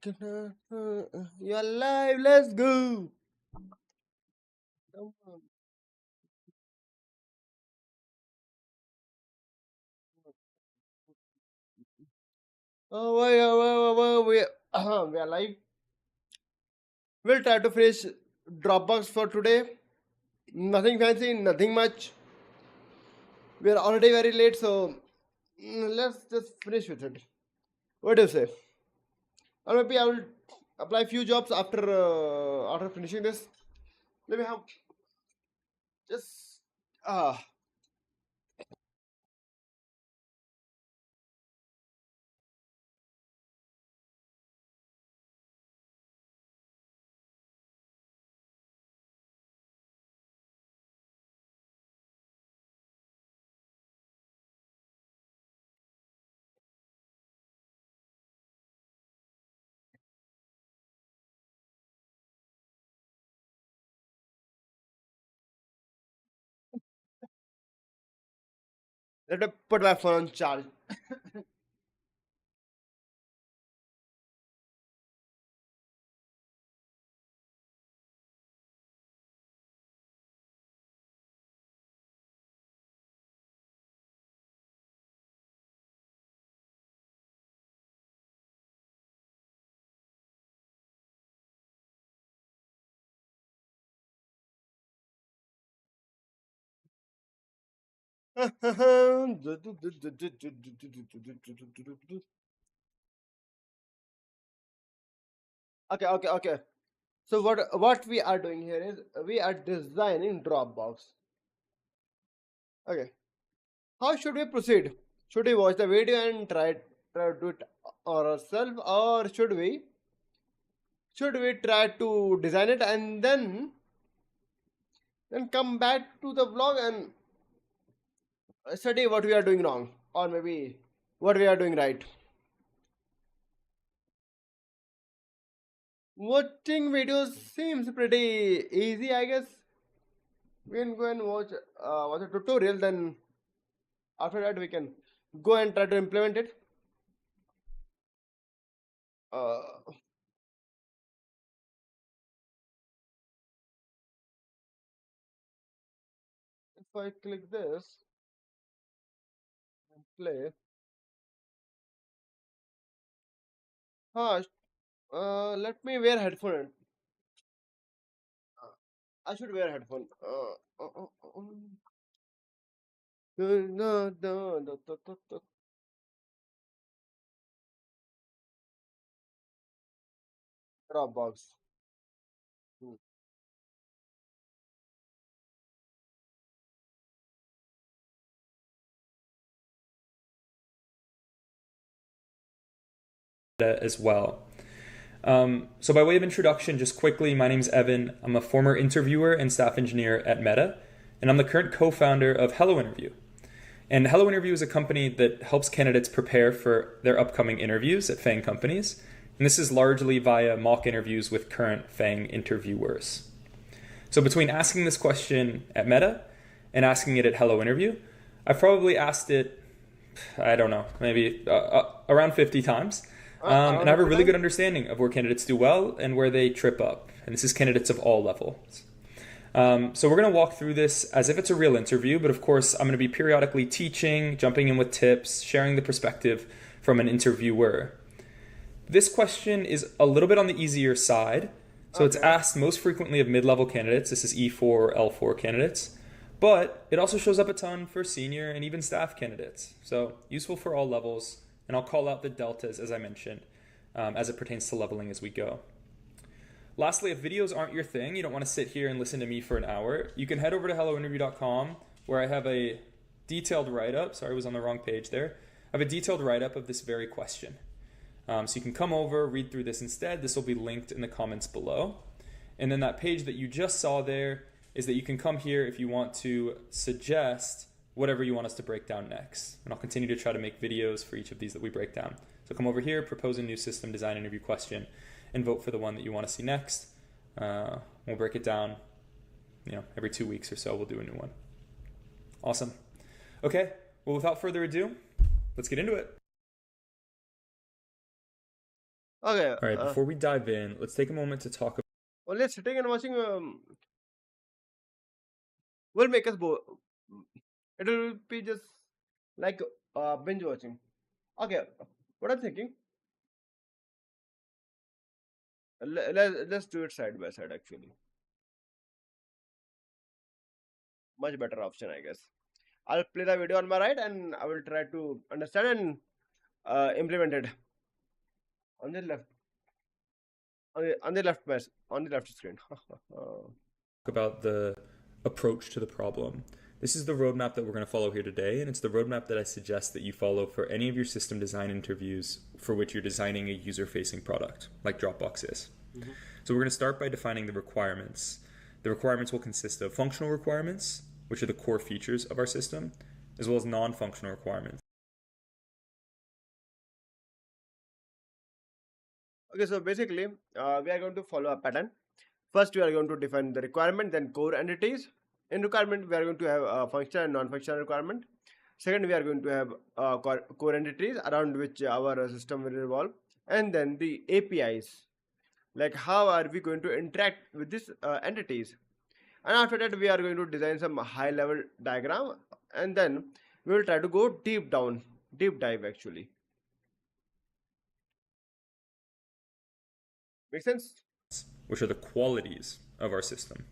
You're alive, let's go. Come on. We are live. We'll try to finish Dropbox for today. Nothing fancy, nothing much. We are already very late, so let's just finish with it. What do you say? Or maybe I will apply few jobs after finishing this. Let me have just let me put my phone on charge. Okay. So what we are doing here is we are designing Dropbox. Okay. How should we proceed? Should we watch the video and try to do it ourselves, or should we try to design it and then come back to the vlog and study what we are doing wrong, or maybe what we are doing right? Watching videos seems pretty easy, I guess. We can go and watch a tutorial, then after that we can go and try to implement it. Uh, if I click this and play, huh, let me wear headphone. Uh, I should wear headphone. No, no, no, no. Dropbox. Hmm. As well. So by way of introduction, just quickly, my name is Evan. I'm a former interviewer and staff engineer at Meta, and I'm the current co-founder of Hello Interview. And Hello Interview is a company that helps candidates prepare for their upcoming interviews at FANG companies. And this is largely via mock interviews with current FANG interviewers. So between asking this question at Meta and asking it at Hello Interview, I've probably asked it, I don't know, maybe around 50 times. And Around I have a 50 really times. good understanding of where candidates do well and where they trip up. And this is candidates of all levels. So we're going to walk through this as if it's a real interview, but of course, I'm going to be periodically teaching, jumping in with tips, sharing the perspective from an interviewer. This question is a little bit on the easier side. So it's Okay. asked most frequently of mid-level candidates. This is E4 or L4 candidates. But it also shows up a ton for senior and even staff candidates. So useful for all levels. And I'll call out the deltas, as I mentioned, as it pertains to leveling as we go. Lastly, if videos aren't your thing, you don't want to sit here and listen to me for an hour, you can head over to hellointerview.com where I have a detailed write-up. Sorry, I was on the wrong page there. I have a detailed write-up of this very question. So you can come over, read through this instead. This will be linked in the comments below. And then that page that you just saw there is that you can come here if you want to suggest whatever you want us to break down next. And I'll continue to try to make videos for each of these that we break down. So come over here, propose a new system design interview question, and vote for the one that you want to see next. We'll break it down, every 2 weeks or so, we'll do a new one. Awesome. Okay, well, without further ado, let's get into it. Okay. All right, before we dive in, let's take a moment to talk Only sitting and watching will make us bored. It will be just like binge watching. Okay. What I'm thinking, let's do it side by side. Actually, much better option, I guess. I'll play the video on my right, and I will try to understand and implement it on the left. On the left screen. about the approach to the problem. This is the roadmap that we're going to follow here today, and it's the roadmap that I suggest that you follow for any of your system design interviews for which you're designing a user-facing product, like Dropbox is. Mhm. So we're going to start by defining the requirements. The requirements will consist of functional requirements, which are the core features of our system, as well as non-functional requirements. Okay, so basically, we are going to follow a pattern. First, we are going to define the requirement, then core entities. In requirement, we are going to have a functional and non-functional requirement. Second, we are going to have core entities around which our system will revolve, and then the APIs, like how are we going to interact with these entities. And after that, we are going to design some high-level diagram, and then we will try to go deep dive actually. Make sense? Which are the qualities of our system.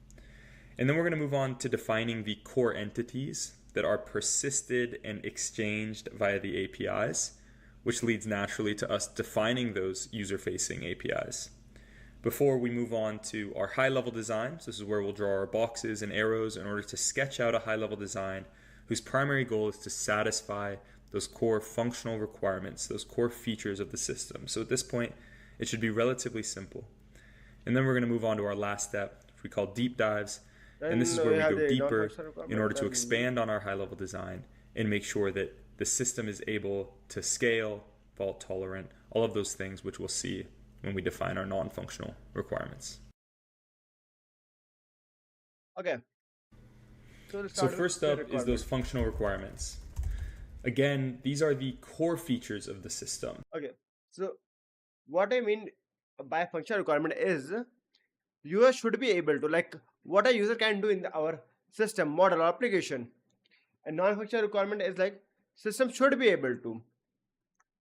And then we're going to move on to defining the core entities that are persisted and exchanged via the APIs, which leads naturally to us defining those user-facing APIs. Before we move on to our high-level design, so this is where we'll draw our boxes and arrows in order to sketch out a high-level design whose primary goal is to satisfy those core functional requirements, those core features of the system. So at this point, it should be relatively simple. And then we're going to move on to our last step, which we call deep dives. And this is where we go deeper in order to expand on our high-level design and make sure that the system is able to scale, fault tolerant, all of those things which we'll see when we define our non-functional requirements. Okay. So first up is those functional requirements. Again, these are the core features of the system. Okay. So what I mean by functional requirement is user should be able to, like, what a user can do in our system, model, or application. And non-functional requirement is like system should be able to.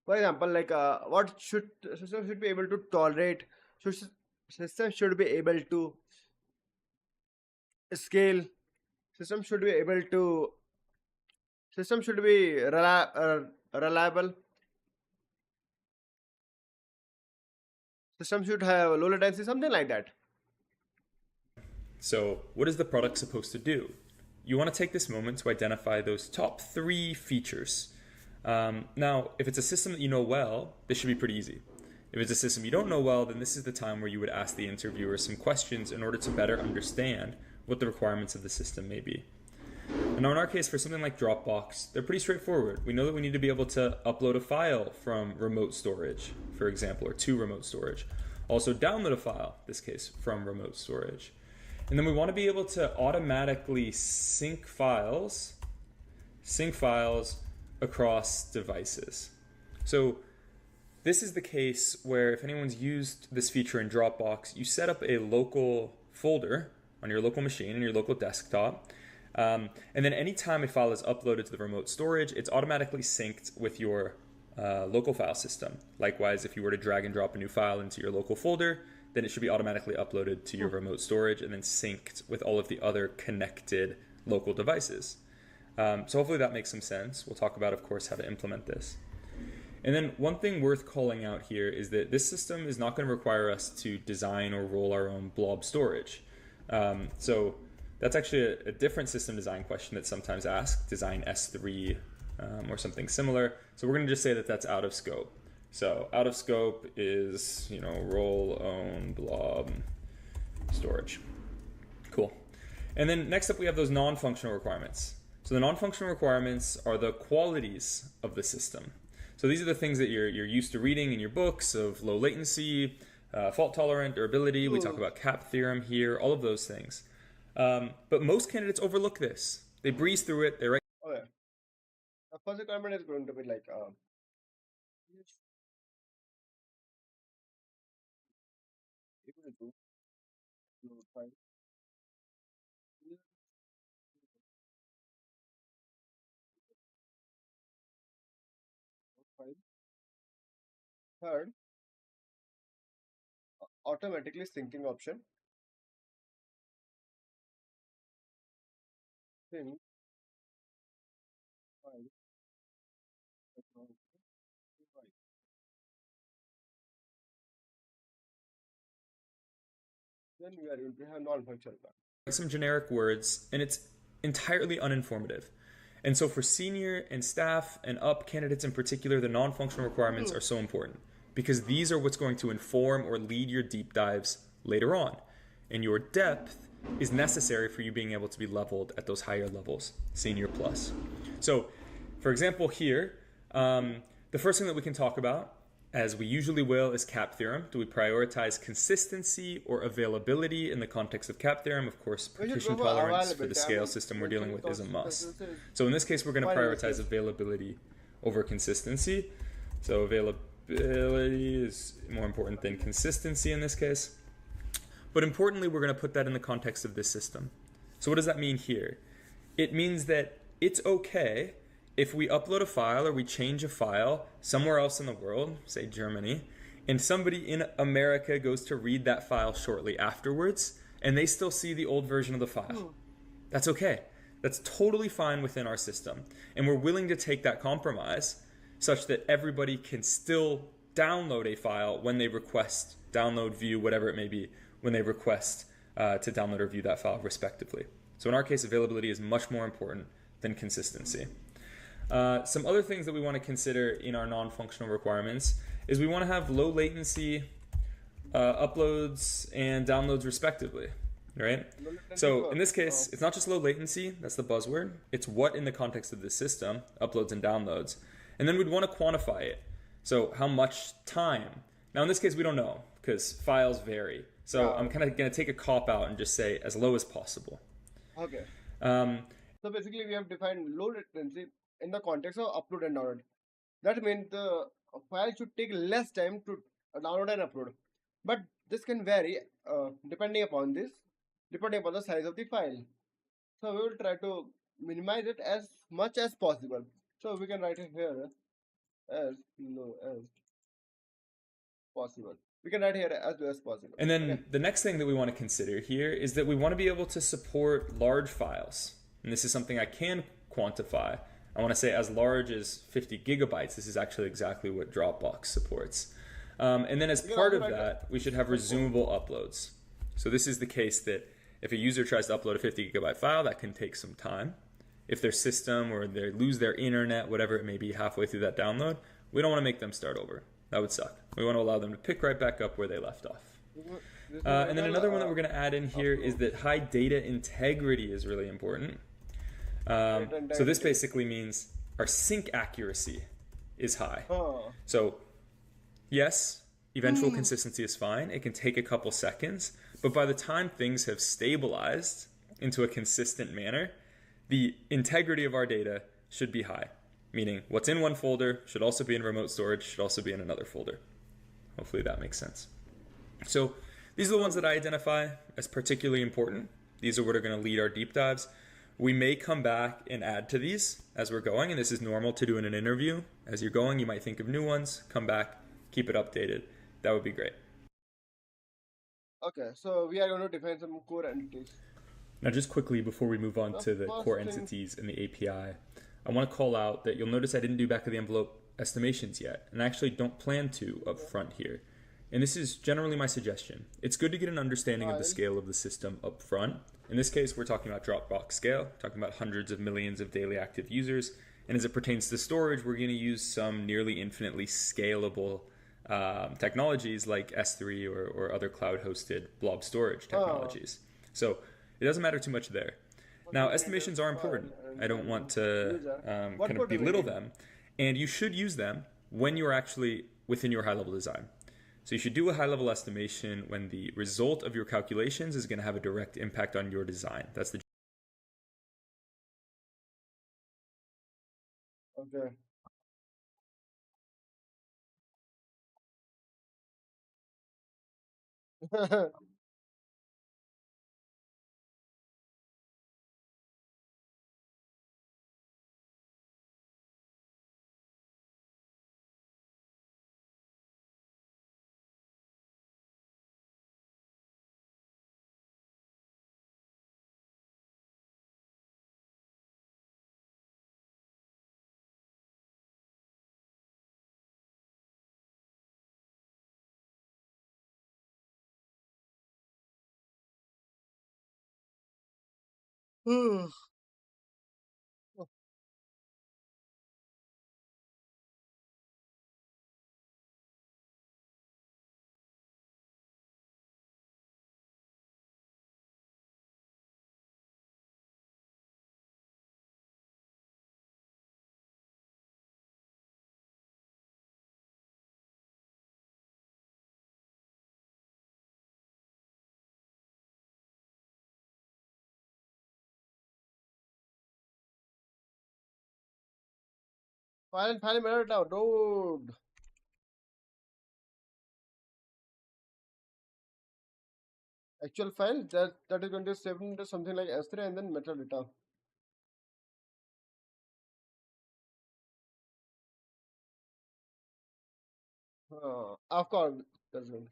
For example, like what should system should be able to tolerate. System should be able to scale. System should be able to. System should be reliable. System should have low latency, something like that. So what is the product supposed to do? You want to take this moment to identify those top 3 features. Now, if it's a system that you know well, this should be pretty easy. If it's a system you don't know well, then this is the time where you would ask the interviewer some questions in order to better understand what the requirements of the system may be. And now in our case, for something like Dropbox, they're pretty straightforward. We know that we need to be able to upload a file from remote storage, for example, or to remote storage. Also download a file, in this case, from remote storage. And then we want to be able to automatically sync files across devices. So this is the case where if anyone's used this feature in Dropbox, you set up a local folder on your local machine and your local desktop. And then anytime a file is uploaded to the remote storage, it's automatically synced with your local file system. Likewise, if you were to drag and drop a new file into your local folder, then it should be automatically uploaded to your remote storage and then synced with all of the other connected local devices. So hopefully that makes some sense. We'll talk about, of course, how to implement this. And then one thing worth calling out here is that this system is not going to require us to design or roll our own blob storage. So that's actually a different system design question that's sometimes asked, design S3 or something similar. So we're going to just say that that's out of scope. So out of scope is, roll own blob storage. Cool. And then next up we have those non-functional requirements. So the non-functional requirements are the qualities of the system. So these are the things that you're used to reading in your books of low latency, fault tolerant, durability. We talk about CAP theorem here, all of those things. But most candidates overlook this. They breeze through it. They write. Okay. The first requirement is going to be like Fine. Fine. Third, automatically syncing option. Sync file technology. Right. Then we are going to have non-functional part. Some generic words, and it's entirely uninformative. And so for senior and staff and up candidates in particular, the non-functional requirements are so important because these are what's going to inform or lead your deep dives later on. And your depth is necessary for you being able to be leveled at those higher levels, senior plus. So, for example, here, the first thing that we can talk about, as we usually will, is CAP theorem. Do we prioritize consistency or availability in the context of CAP theorem? Of course, We should partition go for tolerance for the availability. scale system we're dealing with is a must. Consistency. So in this case, we're going to Final prioritize case. availability over consistency. So availability is more important than consistency in this case. But importantly, we're going to put that in the context of this system. So what does that mean here? It means that it's okay if we upload a file or we change a file somewhere else in the world, say Germany, and somebody in America goes to read that file shortly afterwards, and they still see the old version of the file. That's okay. That's totally fine within our system. And we're willing to take that compromise such that everybody can still download a file when they request, download, view, whatever it may be, when they request to download or view that file respectively. So in our case, availability is much more important than consistency. Some other things that we want to consider in our non-functional requirements is we want to have low latency uploads and downloads respectively, right? So in this case, it's not just low latency, that's the buzzword. It's what in the context of the system, uploads and downloads. And then we'd want to quantify it. So how much time? Now in this case, we don't know because files vary. So I'm kind of going to take a cop out and just say as low as possible. Okay. Um, So basically, we have defined low latency in the context of upload and download. That means the file should take less time to download and upload. But this can vary depending upon the size of the file. So we will try to minimize it as much as possible. So we can write it here as low as possible. We can write here as low as possible. And then Okay. the next thing that we want to consider here is that we want to be able to support large files. And this is something I can quantify. I want to say as large as 50 gigabytes. This is actually exactly what Dropbox supports. And then as part of that, we should have resumable uploads. So this is the case that if a user tries to upload a 50 gigabyte file, that can take some time. If their system or they lose their internet, whatever it may be, halfway through that download, we don't want to make them start over. That would suck. We want to allow them to pick right back up where they left off. And then another one that we're going to add in here is that high data integrity is really important. So this basically means our sync accuracy is high. So yes, eventual consistency is fine. It can take a couple seconds, but by the time things have stabilized into a consistent manner, the integrity of our data should be high. Meaning what's in one folder should also be in remote storage, should also be in another folder. Hopefully that makes sense. So these are the ones that I identify as particularly important. These are what are going to lead our deep dives. We may come back and add to these as we're going, and this is normal to do in an interview. As you're going, you might think of new ones, come back, keep it updated. That would be great. Okay, so we are going to define some core entities. Now, just quickly before we move on to the core entities and the API, I want to call out that you'll notice I didn't do back of the envelope estimations yet, and I actually don't plan to up front here. And this is generally my suggestion. It's good to get an understanding of the scale of the system up front. In this case, we're talking about Dropbox scale, talking about hundreds of millions of daily active users. And as it pertains to storage, we're going to use some nearly infinitely scalable technologies like S3 or other cloud-hosted blob storage technologies. So it doesn't matter too much there. Now, estimations are important. I don't want to kind of belittle them. And you should use them when you're actually within your high-level design. So you should do a high-level estimation when the result of your calculations is going to have a direct impact on your design. That's the Okay. Finally made it out, dude. Actual file that is going to save into something like S3 and then metadata. Of course, that's good.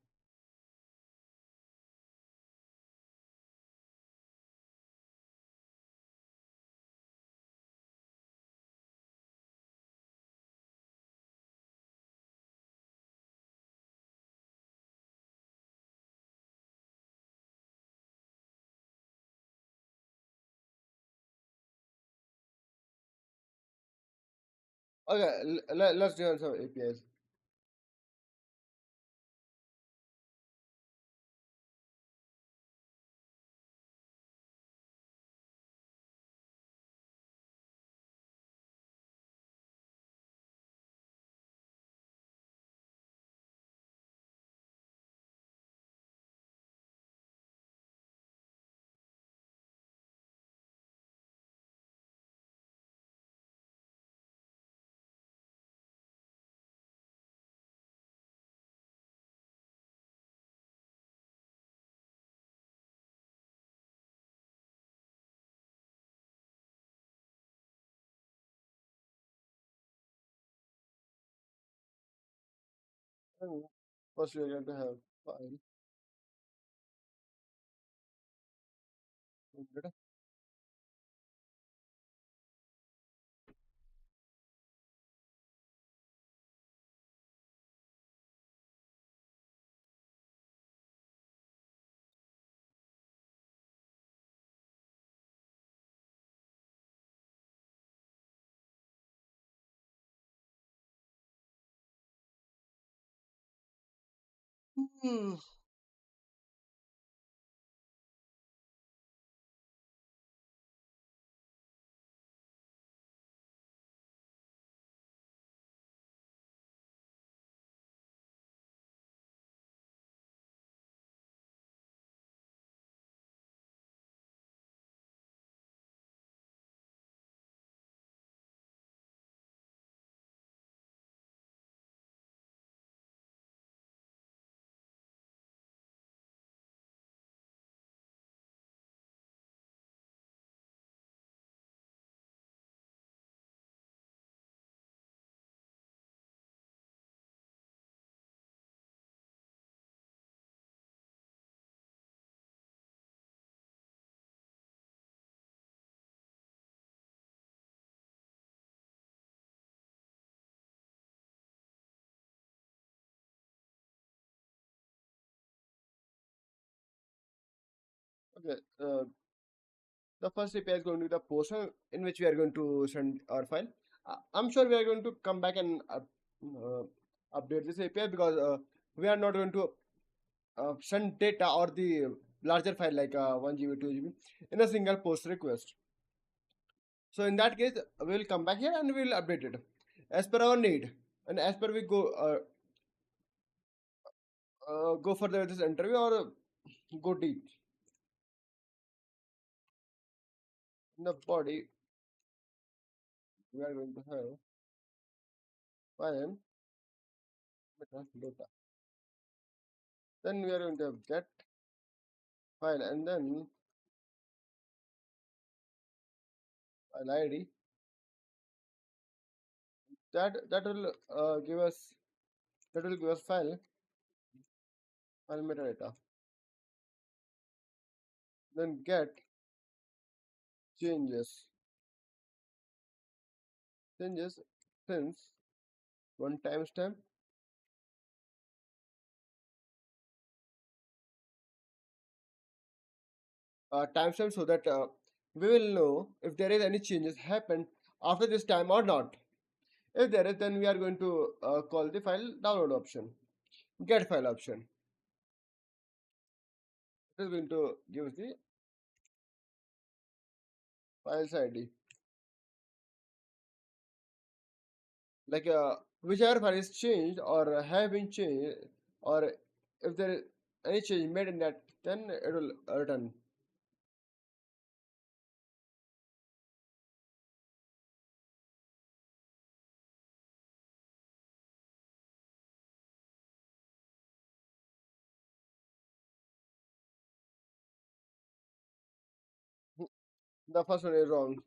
Okay, let's do some APIs. And first, we're going to have file. Data. Hmm. Okay, the first API is going to be the poster in which we are going to send our file. I'm sure we are going to come back and uh, update this API because we are not going to send data or the larger file like 1 GB, 2 GB in a single post request. So in that case, we will come back here and we will update it as per our need and as per we go further with this interview or go deep in the body. We are going to have file meta data. Then we are going to have get file and then file ID. That will give us file metadata. Then get changes since one timestamp. Timestamp so that we will know if there is any changes happened after this time or not. If there is, then we are going to call the file download option, get file option. It is going to give us the files ID. Like whichever file is changed or have been changed, or if there is any change made in that, then it will return. The first one is wrong.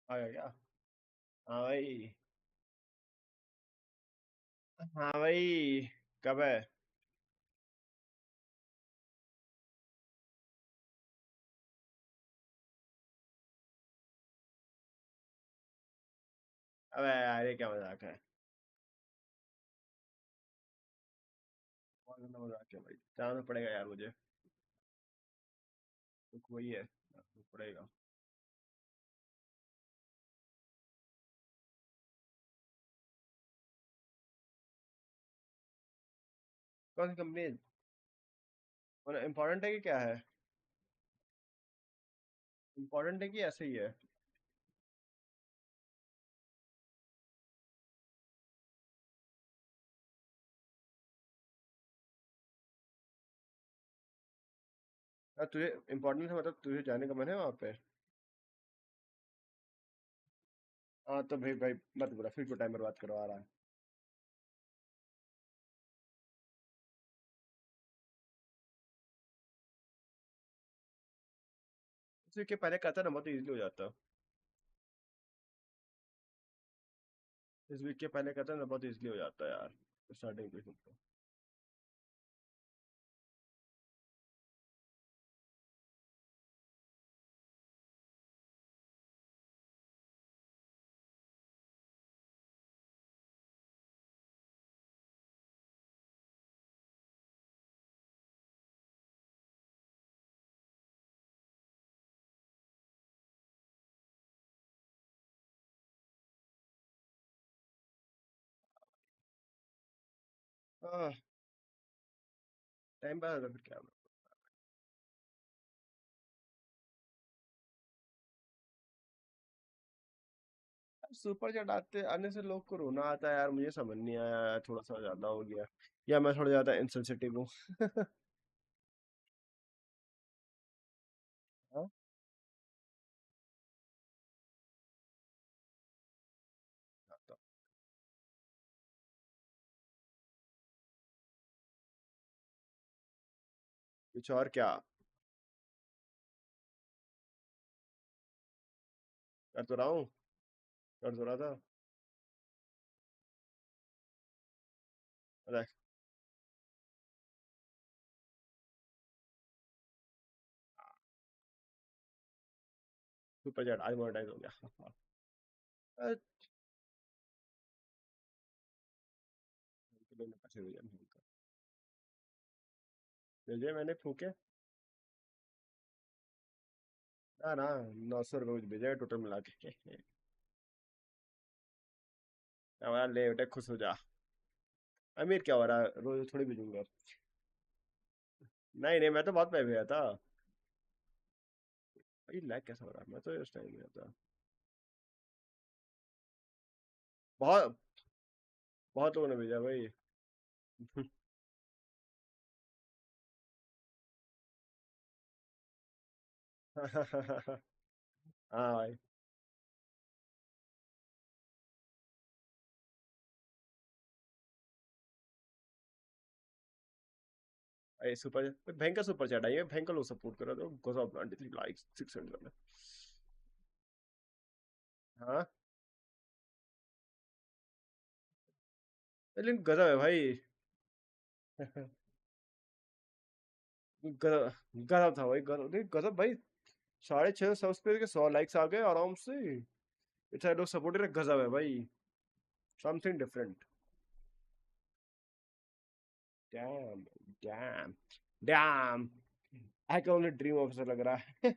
आ गया क्या? हाँ भाई। हाँ भाई। कब है? अबे यार ये क्या मजाक है? बहुत गंदा मजाक है भाई, जाना तो पड़ेगा यार मुझे। दुख वही है, दुख पड़ेगा। कौन सी कंपनी है, इम्पोर्टेंट है कि क्या है? इम्पोर्टेंट है कि ऐसे ही है? हाँ, तुझे इम्पोर्टेंट है मतलब तुझे जाने का मन है वहाँ पे? हाँ तो भाई भाई मत बुरा, फिर क्यों टाइम बर्बाद करवा रहा है? इस वीक के पहले कहता ना बहुत इजीली हो जाता। इस वीक के पहले कहता ना बहुत इजीली हो जाता यार, स्टार्टिंग पे तो। हाँ, टाइम पास होता फिर क्या। सुपर चैट आते आने से लोग को रोना आता है यार, मुझे समझ नहीं आया यार, थोड़ा सा ज्यादा हो गया या मैं थोड़ा ज्यादा इंसेंसिटिव हूँ। हाँ? तो कुछ और क्या कर तो रहा हूँ, कर तो रहा था। अरे सुपर चैट आज मोनेटाइज हो गया। अरे, मैंने पैसे भेजे मैंने फूके। ना ना, 900 रुपये कुछ भेजा है टोटल मिला के। अब यार ले बेटे खुश हो जा। अमीर क्या हो रहा है, रोज थोड़ी भेजूंगा। नहीं नहीं, मैं तो बहुत पैसे भेजा था। भाई लैग कैसा हो रहा है, मैं तो इस टाइम में था। बहुत बहुत लोगों ने भेजा भाई। हाँ भाई। भाई सुपर भयंकर सुपर चैट आई है, भयंकर लोग सपोर्ट कर रहे थे, गजब 93 लाइक्स 600 में। हाँ, लेकिन गजब है भाई। गजब, गजब था भाई, गजब देख, गजब भाई। 650 सब्सक्राइबर के 100 लाइक्स आ गए आराम से। इतना लोग सपोर्ट कर, गजब है भाई। Something different. Dam, dam, dam. I can only dream of, ऐसा लग रहा है।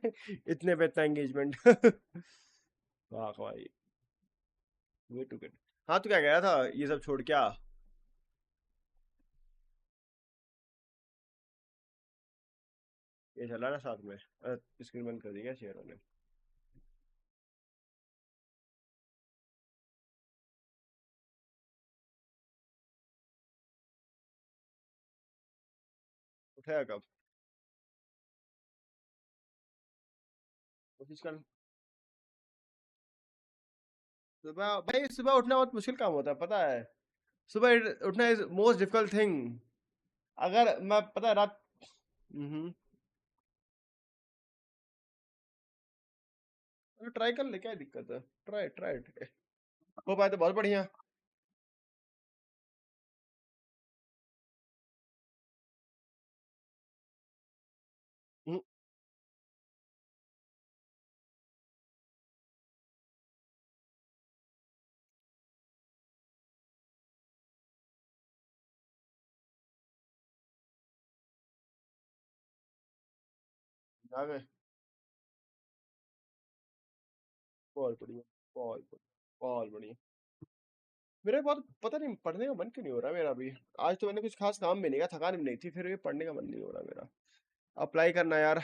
इतने पे इतना एंगेजमेंट। वाह भाई, वे टू गेट। हाँ तो क्या कह रहा था ये सब छोड़ क्या? ये चला ना साथ में, स्क्रीन बंद कर दी क्या शेयर होने? उठाया कब? कोशिश कर। सुबह भाई, सुबह उठना बहुत मुश्किल काम होता है पता है। सुबह उठना इज मोस्ट डिफिकल्ट थिंग। अगर मैं पता है रात। हम्म। ट्राई कर ले, क्या दिक्कत है? Try try. हो पाए तो बहुत बढ़िया। हम्म, आ गए। बहुत बढ़िया, बहुत बढ़िया, बहुत बढ़िया। मेरा बहुत पता नहीं पढ़ने का मन क्यों नहीं हो रहा मेरा अभी। आज तो मैंने कुछ खास काम भी नहीं किया, थकान भी नहीं थी, फिर भी पढ़ने का मन नहीं हो रहा मेरा। अप्लाई करना यार।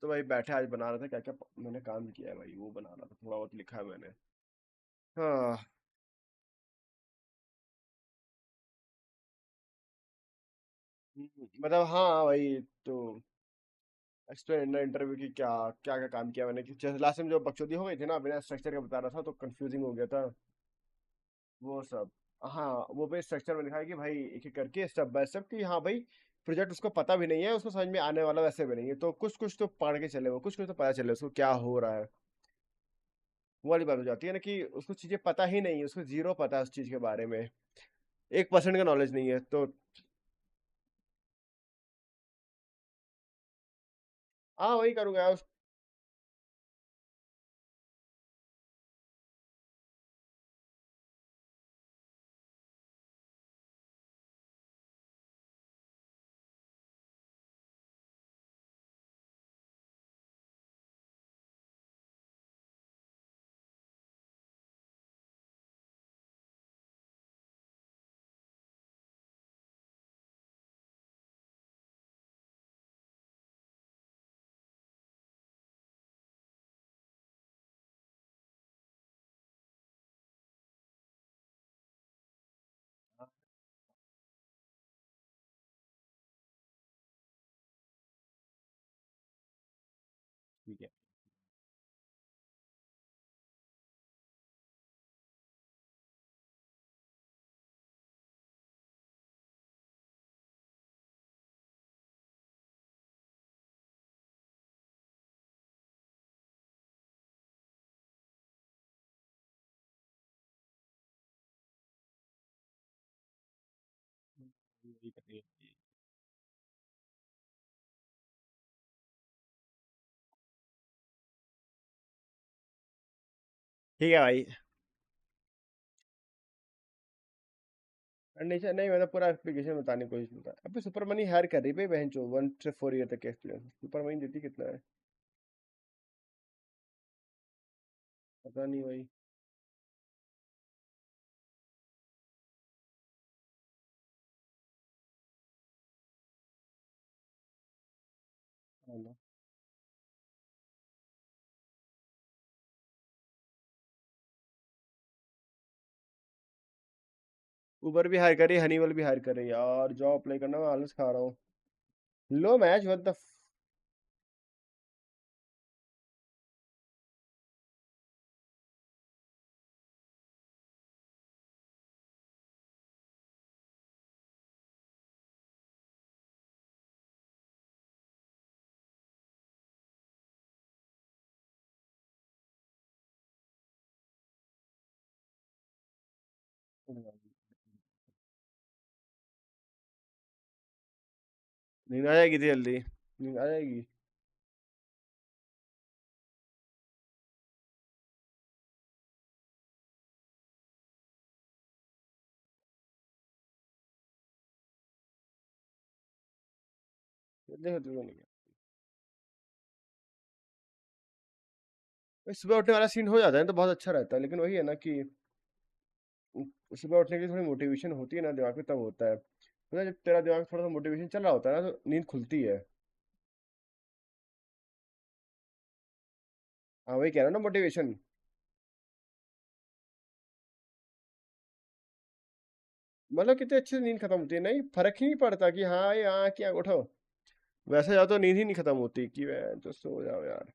तो भाई बैठे आज बना रहा था क्या क्या मैंने काम किया है भाई, वो बना रहा था, थोड़ा बहुत लिखा है मैंने। हाँ। मतलब हाँ भाई, तो एक्सप्लेन इंटरव्यू की क्या क्या क्या काम किया मैंने, कि जैसे लास्ट टाइम जो बकचोदी हो गई थी ना, बिना स्ट्रक्चर के बता रहा था तो कंफ्यूजिंग हो गया था वो सब। हाँ, वो भी स्ट्रक्चर में लिखा है कि भाई एक एक करके स्टेप बाय स्टेप, कि हाँ भाई प्रोजेक्ट उसको पता भी नहीं है, उसको समझ में आने वाला वैसे भी नहीं है, तो कुछ कुछ तो पढ़ के चले, वो कुछ कुछ तो पता चले उसको क्या हो रहा है। वो वाली बात हो जाती है ना, कि उसको चीजें पता ही नहीं है, उसको जीरो पता है उस चीज के बारे में, 1% का नॉलेज नहीं है तो। हाँ वही करूंगा यार। ठीक है। यही करेंगे। ठीक है भाई। कंडीशन नहीं, मतलब पूरा एप्लीकेशन बताने की कोशिश करता है। अबे सुपर मनी हायर कर रही है भाई बहन चो, 1 से 4 ईयर तक के एक्सपीरियंस सुपर मनी देती कितना है? पता नहीं भाई। हाँ ना। उबर भी हायर कर रही है, हनीवल भी हायर कर रही है यार, जॉब अप्लाई करना मैं आलस खा रहा हूँ। लो मैच व्हाट द। नींद आ जाएगी इतनी जल्दी? नींद आ जाएगी? जल्दी होती तो नहीं है। भाई सुबह उठने वाला सीन हो जाता है तो बहुत अच्छा रहता है, लेकिन वही है ना कि सुबह उठने की थोड़ी मोटिवेशन होती है ना दिमाग में, तब होता है, मतलब जब तेरा दिमाग थोड़ा सा मोटिवेशन चल रहा होता है ना, तो नींद खुलती है। हाँ वही कह रहा हूँ ना, मोटिवेशन। मतलब कितने अच्छे से नींद खत्म होती है, नहीं फर्क ही नहीं पड़ता कि हाँ ये हाँ क्या उठो, वैसे जाओ तो नींद ही नहीं खत्म होती, कि मैं तो सो जाओ यार।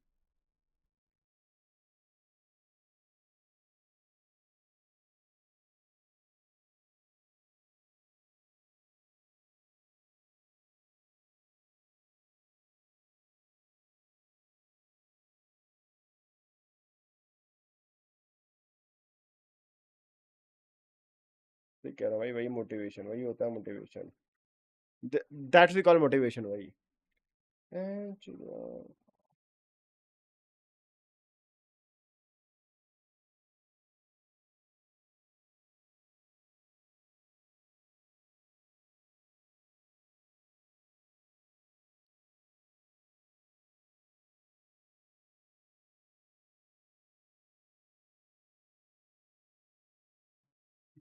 ठीक कह रहा हूँ भाई, वही मोटिवेशन, वही होता है motivation. That's we call motivation भाई। चलो।